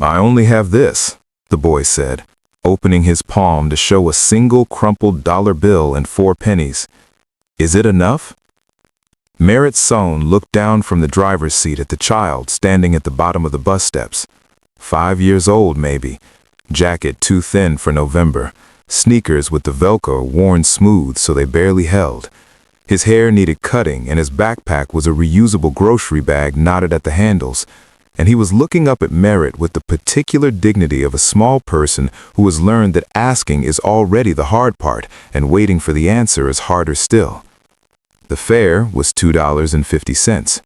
I only have this, the boy said, opening his palm to show a single crumpled dollar bill and 4 pennies. Is it enough? Merritt Sohn looked down from the driver's seat at the child standing at the bottom of the bus steps. 5 years old, maybe. Jacket too thin for November. Sneakers with the Velcro worn smooth so they barely held. His hair needed cutting and his backpack was a reusable grocery bag knotted at the handles. And he was looking up at Merritt with the particular dignity of a small person who has learned that asking is already the hard part and waiting for the answer is harder still. The fare was $2.50.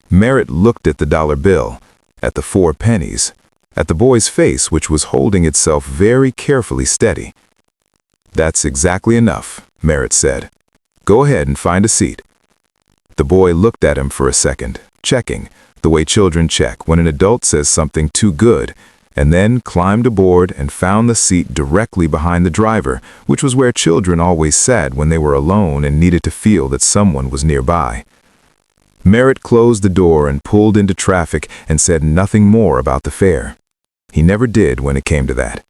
Merritt looked at the dollar bill, at the 4 pennies, at the boy's face which was holding itself very carefully steady. That's exactly enough, Merritt said. Go ahead and find a seat. The boy looked at him for a second, checking, the way children check when an adult says something too good, and then climbed aboard and found the seat directly behind the driver, which was where children always sat when they were alone and needed to feel that someone was nearby. Merritt closed the door and pulled into traffic and said nothing more about the fare. He never did when it came to that.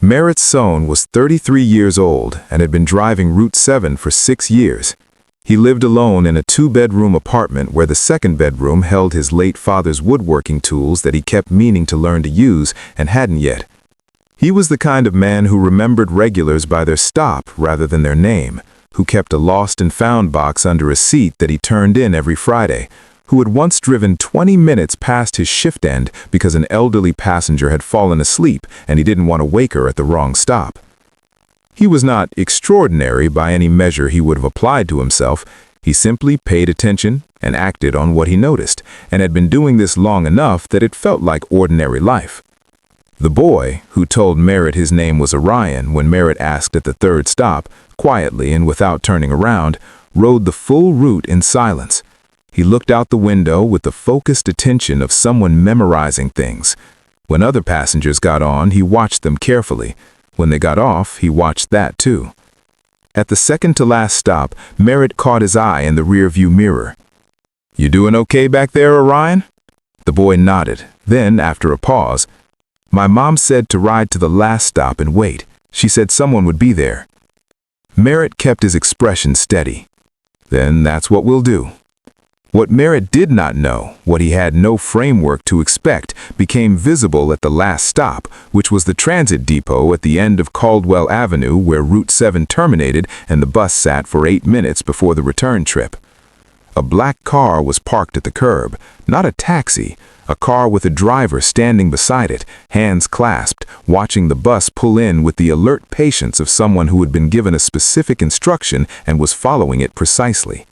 Merritt Sohn was 33 years old and had been driving Route 7 for 6 years. He lived alone in a 2-bedroom apartment where the second bedroom held his late father's woodworking tools that he kept meaning to learn to use and hadn't yet. He was the kind of man who remembered regulars by their stop rather than their name, who kept a lost and found box under a seat that he turned in every Friday, who had once driven 20 minutes past his shift end because an elderly passenger had fallen asleep and he didn't want to wake her at the wrong stop. He was not extraordinary by any measure he would have applied to himself. He simply paid attention and acted on what he noticed, and had been doing this long enough that it felt like ordinary life. The boy, who told Merritt his name was Orion when Merritt asked at the 3rd stop, quietly and without turning around, rode the full route in silence. He looked out the window with the focused attention of someone memorizing things. When other passengers got on, he watched them carefully. When they got off, he watched that too. At the second-to-last stop, Merritt caught his eye in the rearview mirror. "You doing okay back there, Orion?" The boy nodded. Then, after a pause, "My mom said to ride to the last stop and wait. She said someone would be there." Merritt kept his expression steady. "Then that's what we'll do." What Merritt did not know, what he had no framework to expect, became visible at the last stop, which was the transit depot at the end of Caldwell Avenue where Route 7 terminated and the bus sat for 8 minutes before the return trip. A black car was parked at the curb, not a taxi, a car with a driver standing beside it, hands clasped, watching the bus pull in with the alert patience of someone who had been given a specific instruction and was following it precisely.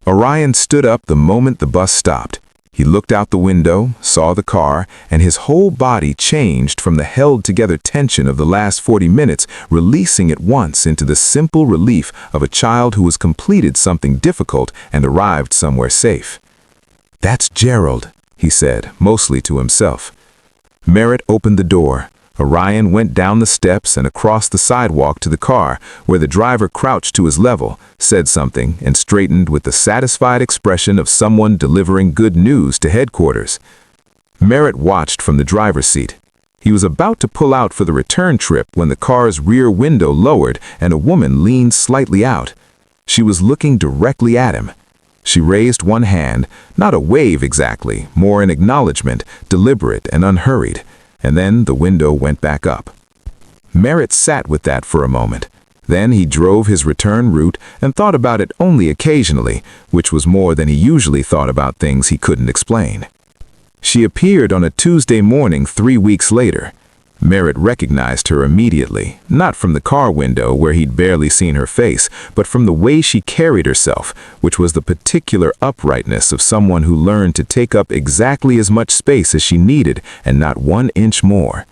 Orion stood up the moment the bus stopped. He looked out the window, saw the car, and his whole body changed from the held-together tension of the last 40 minutes, releasing at once into the simple relief of a child who has completed something difficult and arrived somewhere safe. "That's Gerald," he said, mostly to himself. Merritt opened the door. Orion went down the steps and across the sidewalk to the car, where the driver crouched to his level, said something, and straightened with the satisfied expression of someone delivering good news to headquarters. Merritt watched from the driver's seat. He was about to pull out for the return trip when the car's rear window lowered and a woman leaned slightly out. She was looking directly at him. She raised one hand, not a wave exactly, more an acknowledgement, deliberate and unhurried. And then the window went back up. Merritt sat with that for a moment. Then he drove his return route and thought about it only occasionally, which was more than he usually thought about things he couldn't explain. She appeared on a Tuesday morning 3 weeks later. Merritt recognized her immediately, not from the car window where he'd barely seen her face, but from the way she carried herself, which was the particular uprightness of someone who learned to take up exactly as much space as she needed and not 1 inch more.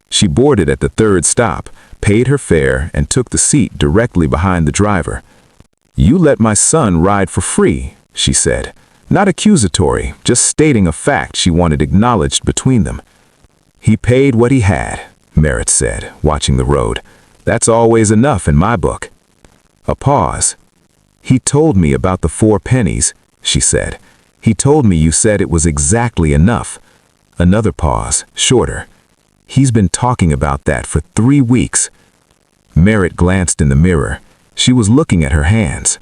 She boarded at the 3rd stop, paid her fare, and took the seat directly behind the driver. "You let my son ride for free," she said. Not accusatory, just stating a fact she wanted acknowledged between them. "He paid what he had," Merritt said, watching the road. "That's always enough in my book." A pause. "He told me about the 4 pennies," she said. "He told me you said it was exactly enough. Another pause, shorter. He's been talking about that for 3 weeks. Merritt glanced in the mirror. She was looking at her hands.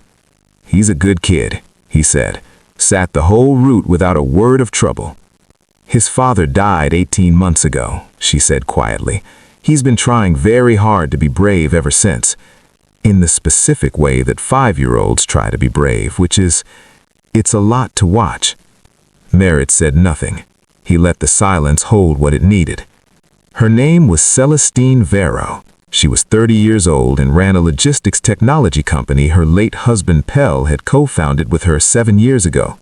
He's a good kid, he said. Sat the whole route without a word of trouble. His father died 18 months ago, she said quietly. He's been trying very hard to be brave ever since. In the specific way that 5-year-olds try to be brave, which is, it's a lot to watch. Merritt said nothing. He let the silence hold what it needed. Her name was Celestine Vero. She was 30 years old and ran a logistics technology company her late husband Pell had co-founded with her 7 years ago.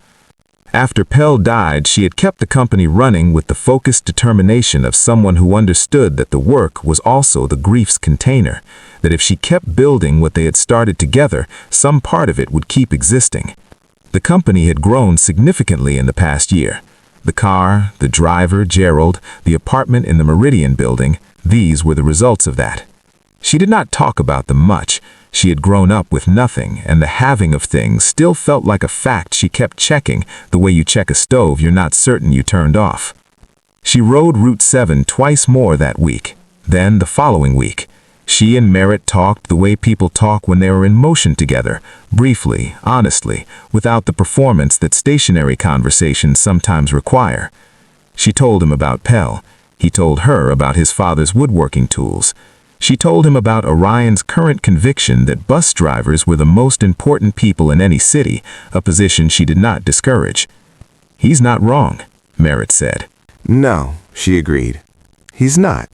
After Pell died, she had kept the company running with the focused determination of someone who understood that the work was also the grief's container, that if she kept building what they had started together, some part of it would keep existing. The company had grown significantly in the past year. The car, the driver, Gerald, the apartment in the Meridian building, these were the results of that. She did not talk about them much. She had grown up with nothing, and the having of things still felt like a fact she kept checking, the way you check a stove you're not certain you turned off. She rode Route 7 twice more that week. Then, the following week, she and Merritt talked the way people talk when they are in motion together, briefly, honestly, without the performance that stationary conversations sometimes require. She told him about Pell. He told her about his father's woodworking tools. She told him about Orion's current conviction that bus drivers were the most important people in any city, a position she did not discourage. "He's not wrong," Merritt said. No, she agreed. He's not.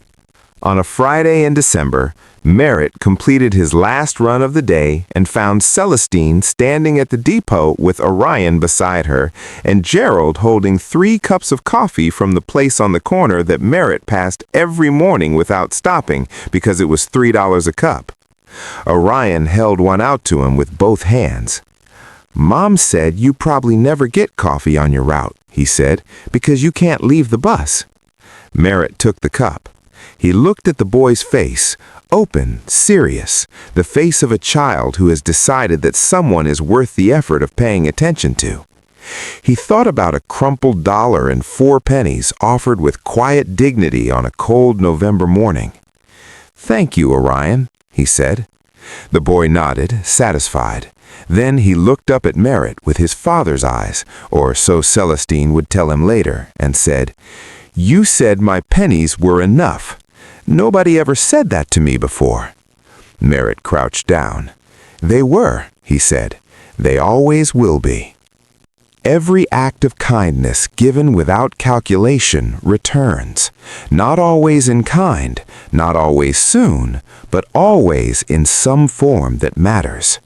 On a Friday in December, Merritt completed his last run of the day and found Celestine standing at the depot with Orion beside her and Gerald holding 3 cups of coffee from the place on the corner that Merritt passed every morning without stopping because it was $3 a cup. Orion held one out to him with both hands. "Mom said you probably never get coffee on your route," he said, "because you can't leave the bus." Merritt took the cup. He looked at the boy's face, open, serious, the face of a child who has decided that someone is worth the effort of paying attention to. He thought about a crumpled $1.04 offered with quiet dignity on a cold November morning. "Thank you, Orion," he said. The boy nodded, satisfied. Then he looked up at Merritt with his father's eyes, or so Celestine would tell him later, and said, "You said my pennies were enough. Nobody ever said that to me before." Merritt crouched down. "They were," he said. "They always will be." Every act of kindness given without calculation returns, not always in kind, not always soon, but always in some form that matters.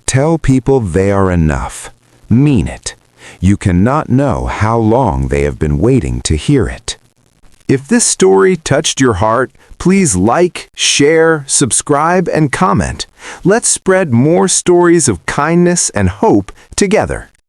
Tell people they are enough. Mean it. You cannot know how long they have been waiting to hear it. If this story touched your heart, please like, share, subscribe, and comment. Let's spread more stories of kindness and hope together.